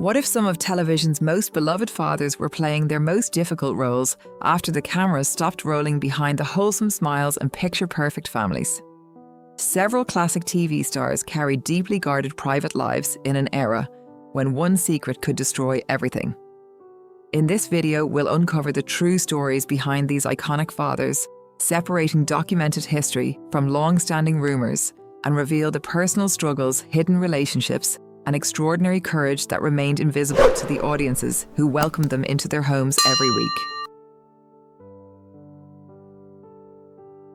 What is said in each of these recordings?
What if some of television's most beloved fathers were playing their most difficult roles after the cameras stopped rolling behind the wholesome smiles and picture-perfect families? Several classic TV stars carried deeply guarded private lives in an era when one secret could destroy everything. In this video, we'll uncover the true stories behind these iconic fathers, separating documented history from long-standing rumors, and reveal the personal struggles, hidden relationships, and extraordinary courage that remained invisible to the audiences who welcomed them into their homes every week.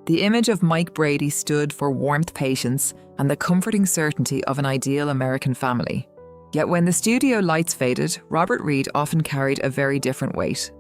The image of Mike Brady stood for warmth, patience, and the comforting certainty of an ideal American family. Yet when the studio lights faded, Robert Reed often carried a very different weight.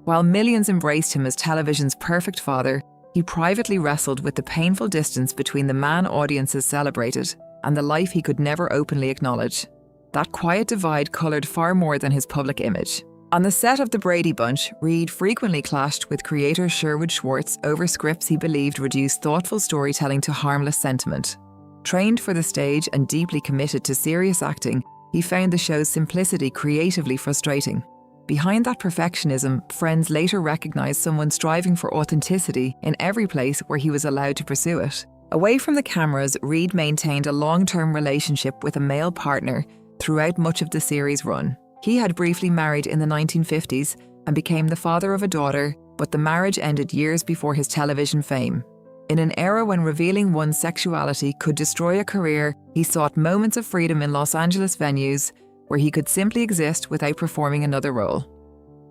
While millions embraced him as television's perfect father, he privately wrestled with the painful distance between the man audiences celebrated and the life he could never openly acknowledge. That quiet divide coloured far more than his public image. On the set of The Brady Bunch, Reed frequently clashed with creator Sherwood Schwartz over scripts he believed reduced thoughtful storytelling to harmless sentiment. Trained for the stage and deeply committed to serious acting, he found the show's simplicity creatively frustrating. Behind that perfectionism, friends later recognized someone striving for authenticity in every place where he was allowed to pursue it. Away from the cameras, Reed maintained a long-term relationship with a male partner throughout much of the series' run. He had briefly married in the 1950s and became the father of a daughter, but the marriage ended years before his television fame. In an era when revealing one's sexuality could destroy a career, he sought moments of freedom in Los Angeles venues where he could simply exist without performing another role.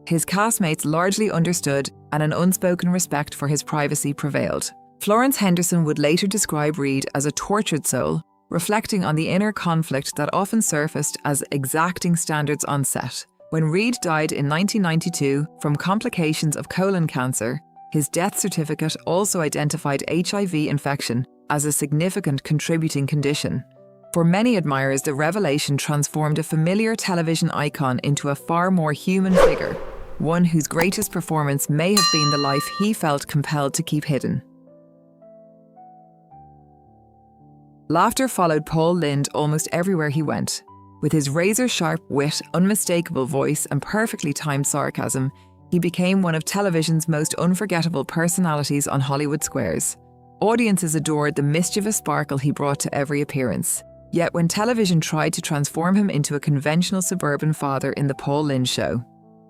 His castmates largely understood, and an unspoken respect for his privacy prevailed. Florence Henderson would later describe Reed as a tortured soul, reflecting on the inner conflict that often surfaced as exacting standards on set. When Reed died in 1992 from complications of colon cancer, his death certificate also identified HIV infection as a significant contributing condition. For many admirers, the revelation transformed a familiar television icon into a far more human figure, one whose greatest performance may have been the life he felt compelled to keep hidden. Laughter followed Paul Lynde almost everywhere he went. With his razor-sharp wit, unmistakable voice, and perfectly timed sarcasm, he became one of television's most unforgettable personalities on Hollywood squares. Audiences adored the mischievous sparkle he brought to every appearance. Yet when television tried to transform him into a conventional suburban father in The Paul Lynde Show,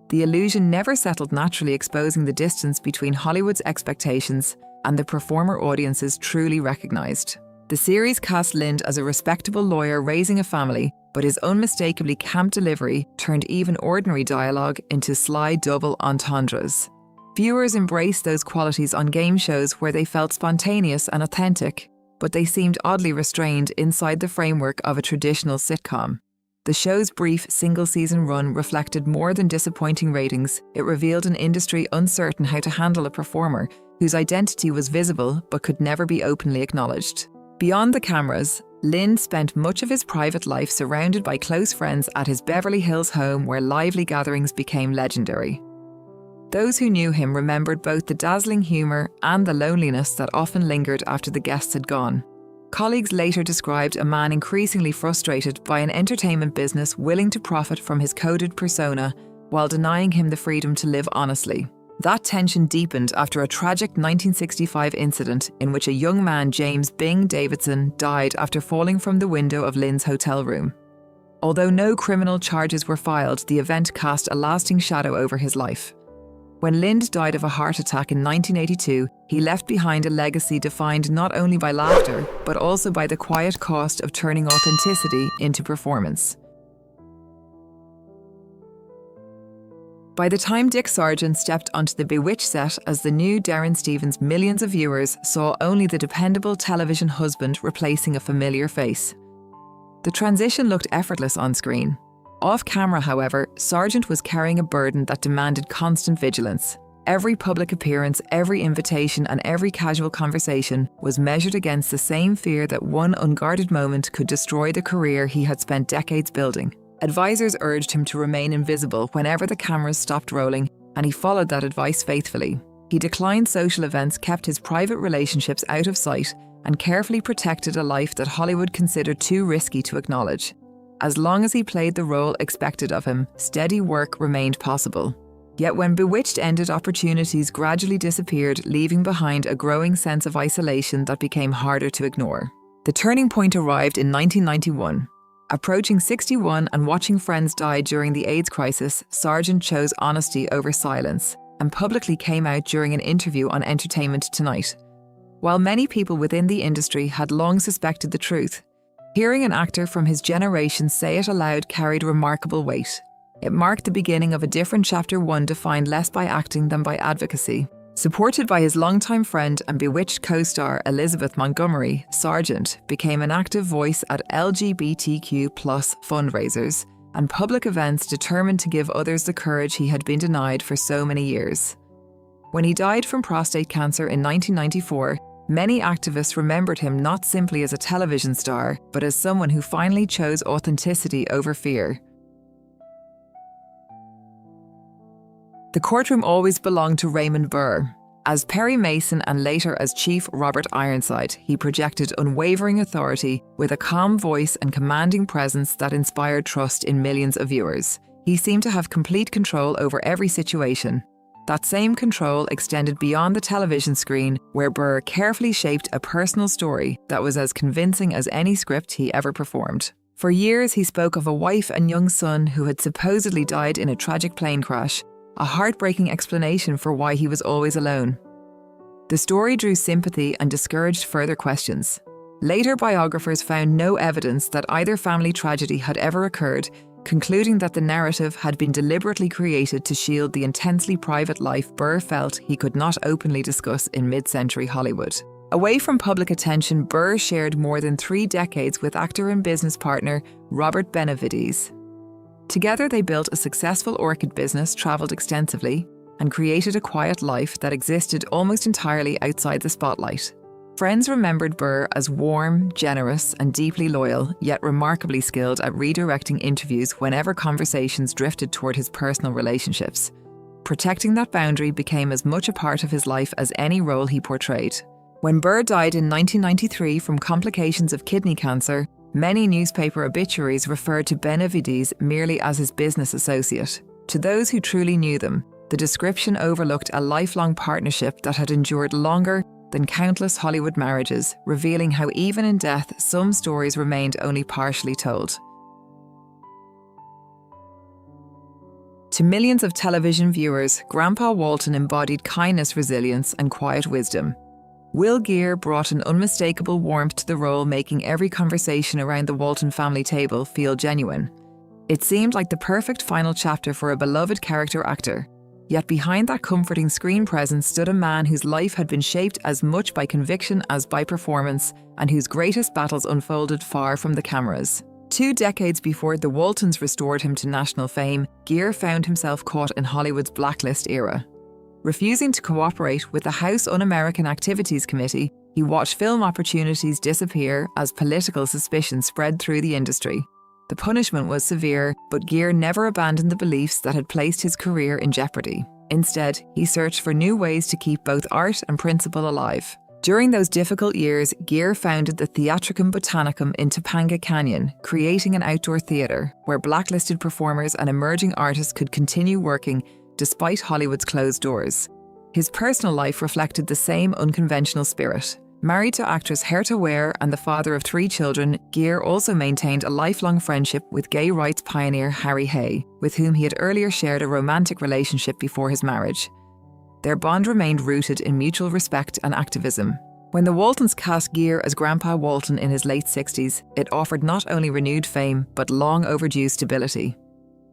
the illusion never settled naturally, exposing the distance between Hollywood's expectations and the performer audiences truly recognized. The series cast Lynde as a respectable lawyer raising a family, but his unmistakably camp delivery turned even ordinary dialogue into sly double entendres. Viewers embraced those qualities on game shows where they felt spontaneous and authentic, but they seemed oddly restrained inside the framework of a traditional sitcom. The show's brief single-season run reflected more than disappointing ratings. It revealed an industry uncertain how to handle a performer whose identity was visible but could never be openly acknowledged. Beyond the cameras, Lynde spent much of his private life surrounded by close friends at his Beverly Hills home, where lively gatherings became legendary. Those who knew him remembered both the dazzling humour and the loneliness that often lingered after the guests had gone. Colleagues later described a man increasingly frustrated by an entertainment business willing to profit from his coded persona while denying him the freedom to live honestly. That tension deepened after a tragic 1965 incident in which a young man, James Bing Davidson, died after falling from the window of Lynde's hotel room. Although no criminal charges were filed, the event cast a lasting shadow over his life. When Lynde died of a heart attack in 1982, he left behind a legacy defined not only by laughter, but also by the quiet cost of turning authenticity into performance. By the time Dick Sargent stepped onto the Bewitched set as the new Darren Stevens, millions of viewers saw only the dependable television husband replacing a familiar face. The transition looked effortless on screen. Off camera, however, Sargent was carrying a burden that demanded constant vigilance. Every public appearance, every invitation, and every casual conversation was measured against the same fear that one unguarded moment could destroy the career he had spent decades building. Advisors urged him to remain invisible whenever the cameras stopped rolling, and he followed that advice faithfully. He declined social events, kept his private relationships out of sight, and carefully protected a life that Hollywood considered too risky to acknowledge. As long as he played the role expected of him, steady work remained possible. Yet when Bewitched ended, opportunities gradually disappeared, leaving behind a growing sense of isolation that became harder to ignore. The turning point arrived in 1991. Approaching 61 and watching friends die during the AIDS crisis, Sargent chose honesty over silence and publicly came out during an interview on Entertainment Tonight. While many people within the industry had long suspected the truth, hearing an actor from his generation say it aloud carried remarkable weight. It marked the beginning of a different chapter, one defined less by acting than by advocacy. Supported by his longtime friend and Bewitched co-star Elizabeth Montgomery, Sargent became an active voice at LGBTQ+ fundraisers and public events, determined to give others the courage he had been denied for so many years. When he died from prostate cancer in 1994, many activists remembered him not simply as a television star, but as someone who finally chose authenticity over fear. The courtroom always belonged to Raymond Burr. As Perry Mason and later as Chief Robert Ironside, he projected unwavering authority with a calm voice and commanding presence that inspired trust in millions of viewers. He seemed to have complete control over every situation. That same control extended beyond the television screen, where Burr carefully shaped a personal story that was as convincing as any script he ever performed. For years, he spoke of a wife and young son who had supposedly died in a tragic plane crash, a heartbreaking explanation for why he was always alone. The story drew sympathy and discouraged further questions. Later biographers found no evidence that either family tragedy had ever occurred, concluding that the narrative had been deliberately created to shield the intensely private life Burr felt he could not openly discuss in mid-century Hollywood. Away from public attention, Burr shared more than 3 decades with actor and business partner Robert Benavides. Together they built a successful orchid business, travelled extensively, and created a quiet life that existed almost entirely outside the spotlight. Friends remembered Burr as warm, generous, and deeply loyal, yet remarkably skilled at redirecting interviews whenever conversations drifted toward his personal relationships. Protecting that boundary became as much a part of his life as any role he portrayed. When Burr died in 1993 from complications of kidney cancer, many newspaper obituaries referred to Benavides merely as his business associate. To those who truly knew them, the description overlooked a lifelong partnership that had endured longer than countless Hollywood marriages, revealing how even in death, some stories remained only partially told. To millions of television viewers, Grandpa Walton embodied kindness, resilience, and quiet wisdom. Will Geer brought an unmistakable warmth to the role, making every conversation around the Walton family table feel genuine. It seemed like the perfect final chapter for a beloved character actor. Yet behind that comforting screen presence stood a man whose life had been shaped as much by conviction as by performance, and whose greatest battles unfolded far from the cameras. 2 decades before the Waltons restored him to national fame, Geer found himself caught in Hollywood's blacklist era. Refusing to cooperate with the House Un-American Activities Committee, he watched film opportunities disappear as political suspicion spread through the industry. The punishment was severe, but Geer never abandoned the beliefs that had placed his career in jeopardy. Instead, he searched for new ways to keep both art and principle alive. During those difficult years, Geer founded the Theatricum Botanicum in Topanga Canyon, creating an outdoor theatre where blacklisted performers and emerging artists could continue working despite Hollywood's closed doors. His personal life reflected the same unconventional spirit. Married to actress Herta Ware and the father of 3 children, Geer also maintained a lifelong friendship with gay rights pioneer Harry Hay, with whom he had earlier shared a romantic relationship before his marriage. Their bond remained rooted in mutual respect and activism. When the Waltons cast Geer as Grandpa Walton in his late 60s, it offered not only renewed fame, but long overdue stability.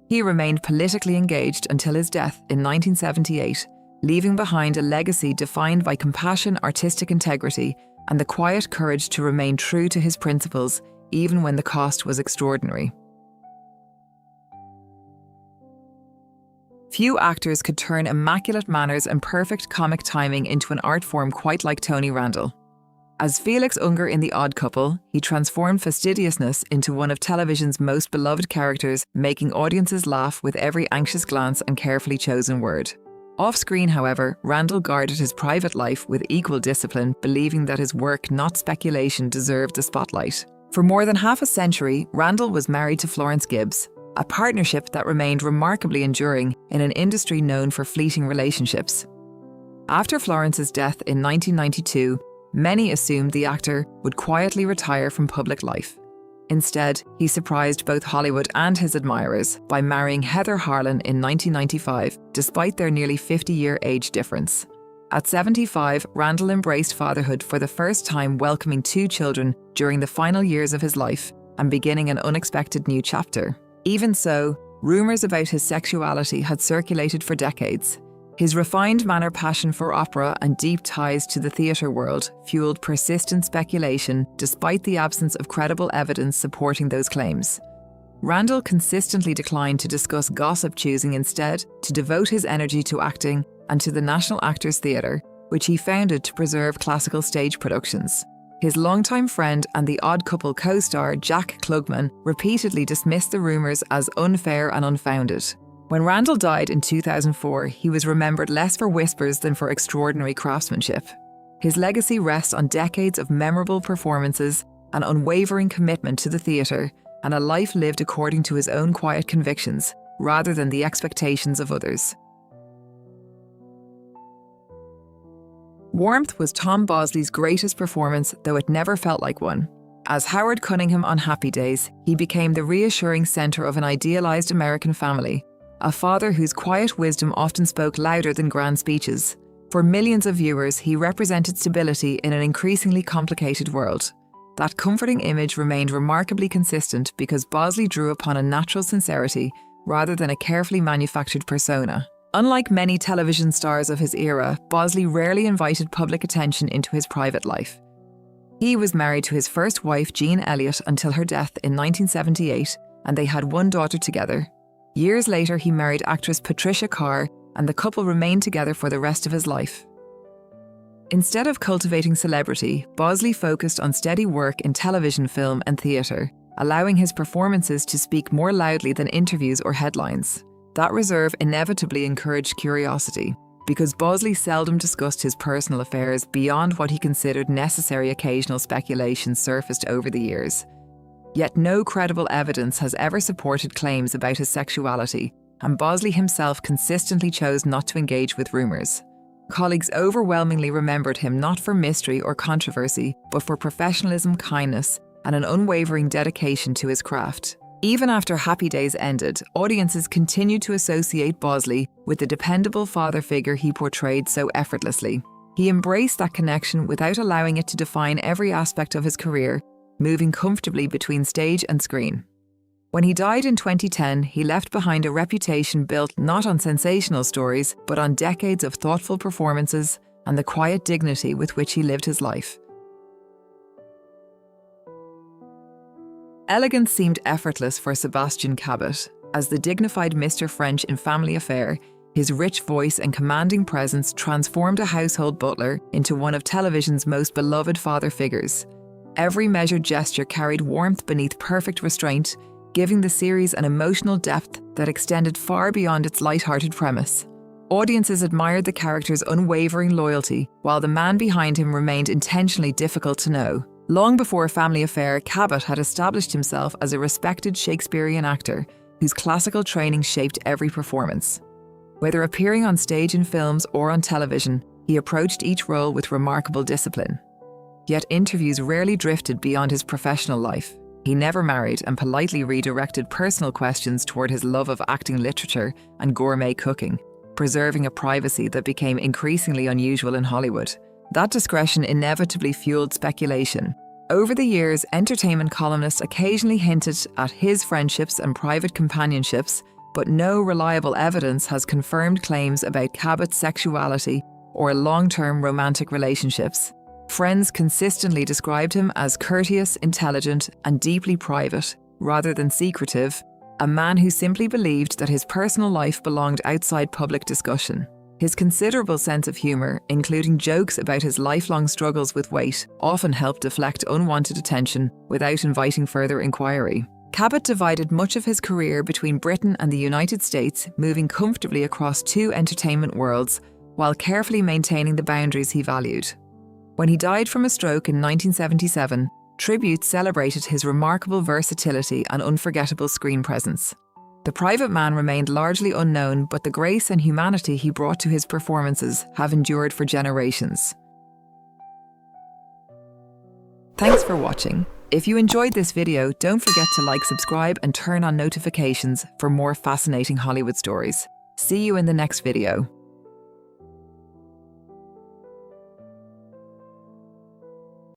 He remained politically engaged until his death in 1978, leaving behind a legacy defined by compassion, artistic integrity, and the quiet courage to remain true to his principles, even when the cost was extraordinary. Few actors could turn immaculate manners and perfect comic timing into an art form quite like Tony Randall. As Felix Unger in The Odd Couple, he transformed fastidiousness into one of television's most beloved characters, making audiences laugh with every anxious glance and carefully chosen word. Off-screen, however, Randall guarded his private life with equal discipline, believing that his work, not speculation, deserved the spotlight. For more than half a century, Randall was married to Florence Gibbs, a partnership that remained remarkably enduring in an industry known for fleeting relationships. After Florence's death in 1992, many assumed the actor would quietly retire from public life. Instead, he surprised both Hollywood and his admirers by marrying Heather Harlan in 1995, despite their nearly 50-year age difference. At 75, Randall embraced fatherhood for the first time, welcoming 2 children during the final years of his life and beginning an unexpected new chapter. Even so, rumours about his sexuality had circulated for decades. His refined manner, passion for opera, and deep ties to the theatre world fueled persistent speculation despite the absence of credible evidence supporting those claims. Randall consistently declined to discuss gossip, choosing instead to devote his energy to acting and to the National Actors Theatre, which he founded to preserve classical stage productions. His longtime friend and The Odd Couple co-star Jack Klugman repeatedly dismissed the rumours as unfair and unfounded. When Randall died in 2004, he was remembered less for whispers than for extraordinary craftsmanship. His legacy rests on decades of memorable performances, an unwavering commitment to the theatre, and a life lived according to his own quiet convictions, rather than the expectations of others. Warmth was Tom Bosley's greatest performance, though it never felt like one. As Howard Cunningham on Happy Days, he became the reassuring centre of an idealised American family, a father whose quiet wisdom often spoke louder than grand speeches. For millions of viewers, he represented stability in an increasingly complicated world. That comforting image remained remarkably consistent because Bosley drew upon a natural sincerity rather than a carefully manufactured persona. Unlike many television stars of his era, Bosley rarely invited public attention into his private life. He was married to his first wife, Jean Elliott, until her death in 1978, and they had 1 daughter together. Years later, he married actress Patricia Carr, and the couple remained together for the rest of his life. Instead of cultivating celebrity, Bosley focused on steady work in television, film, and theatre, allowing his performances to speak more loudly than interviews or headlines. That reserve inevitably encouraged curiosity, because Bosley seldom discussed his personal affairs beyond what he considered necessary. Occasional speculation surfaced over the years. Yet no credible evidence has ever supported claims about his sexuality, and Bosley himself consistently chose not to engage with rumours. Colleagues overwhelmingly remembered him not for mystery or controversy, but for professionalism, kindness, and an unwavering dedication to his craft. Even after Happy Days ended, audiences continued to associate Bosley with the dependable father figure he portrayed so effortlessly. He embraced that connection without allowing it to define every aspect of his career, moving comfortably between stage and screen. When he died in 2010, he left behind a reputation built not on sensational stories, but on decades of thoughtful performances and the quiet dignity with which he lived his life. Elegance seemed effortless for Sebastian Cabot. As the dignified Mr. French in Family Affair, his rich voice and commanding presence transformed a household butler into one of television's most beloved father figures. Every measured gesture carried warmth beneath perfect restraint, giving the series an emotional depth that extended far beyond its light-hearted premise. Audiences admired the character's unwavering loyalty, while the man behind him remained intentionally difficult to know. Long before Family Affair, Cabot had established himself as a respected Shakespearean actor whose classical training shaped every performance. Whether appearing on stage in films or on television, he approached each role with remarkable discipline. Yet interviews rarely drifted beyond his professional life. He never married and politely redirected personal questions toward his love of acting, literature, and gourmet cooking, preserving a privacy that became increasingly unusual in Hollywood. That discretion inevitably fueled speculation. Over the years, entertainment columnists occasionally hinted at his friendships and private companionships, but no reliable evidence has confirmed claims about Cabot's sexuality or long-term romantic relationships. Friends consistently described him as courteous, intelligent, and deeply private, rather than secretive, a man who simply believed that his personal life belonged outside public discussion. His considerable sense of humour, including jokes about his lifelong struggles with weight, often helped deflect unwanted attention without inviting further inquiry. Cabot divided much of his career between Britain and the United States, moving comfortably across 2 entertainment worlds while carefully maintaining the boundaries he valued. When he died from a stroke in 1977, Tributes celebrated his remarkable versatility and unforgettable screen presence. The Private Man remained largely unknown, but the grace and humanity he brought to his performances have endured for generations. Thanks for watching. If you enjoyed this video, don't forget to like, subscribe, and turn on notifications for more fascinating Hollywood stories. See you in the next video.